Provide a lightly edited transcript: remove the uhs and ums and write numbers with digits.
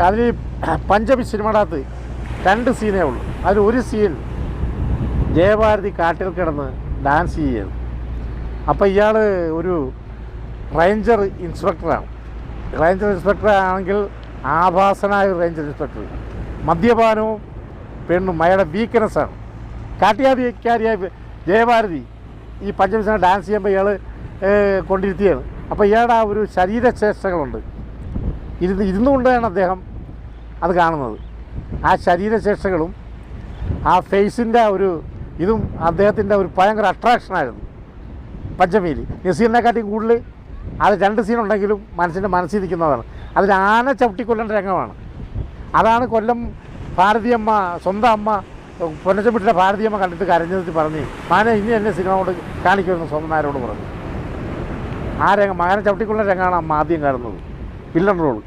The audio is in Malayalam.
അതിൽ പഞ്ചമി സിനിമയുടെ അകത്ത് 2 സീനേ ഉള്ളൂ. അതിൽ ഒരു സീൻ ജയഭാരതി കാട്ടിൽ കിടന്ന് ഡാൻസ് ചെയ്യുകയാണ്. അപ്പോൾ ഇയാൾ ഒരു റേഞ്ചർ ഇൻസ്പെക്ടറാണ്. റേഞ്ചർ ഇൻസ്പെക്ടർ ആണെങ്കിൽ ആഭാസനായ ഒരു റേഞ്ചർ ഇൻസ്പെക്ടർ. മദ്യപാനവും പെണ്ണും അയാളുടെ വീക്ക്നെസ്സാണ്. കാട്ടിയാതിക്കാരിയായ ജയഭാരതി ഈ പഞ്ചമി സിനിമ ഡാൻസ് ചെയ്യുമ്പോൾ ഇയാൾ കൊണ്ടിരുത്തിയാണ്. അപ്പോൾ ഇയാളുടെ ആ ഒരു ശരീരചേഷ്ടകളുണ്ട്. ഇരുന്നുകൊണ്ടാണ് അദ്ദേഹം അത് കാണുന്നത്. ആ ശരീരചേഷ്ടകളും ആ ഫേസിൻ്റെ ഒരു ഇതും അദ്ദേഹത്തിൻ്റെ ഒരു ഭയങ്കര അട്രാക്ഷനായിരുന്നു പഞ്ചമിയിൽ. നസീറിനെക്കാട്ടി കൂടുതൽ അത് 2 സീനുണ്ടെങ്കിലും മനസ്സിരിക്കുന്നതാണ്. അതിൽ ആന ചവിട്ടിക്കൊല്ലേണ്ട രംഗമാണ്. അതാണ് കൊല്ലം ഭാരതിയമ്മ, സ്വന്തം അമ്മ പൊന്നച്ചൻപിട്ടിയുടെ ഭാരതിയമ്മ കണ്ടിട്ട് കരഞ്ഞെന്ന് പറഞ്ഞ് മാനെ ഇനി എന്നെ സിനിമ കൊണ്ട് കാണിക്കുമെന്ന് സ്വന്തം നായരോട് പറഞ്ഞു. ആ രംഗം മകനെ ചവിട്ടിക്കൊള്ളുന്ന രംഗമാണ് അമ്മ ആദ്യം കാണുന്നത്. Villain role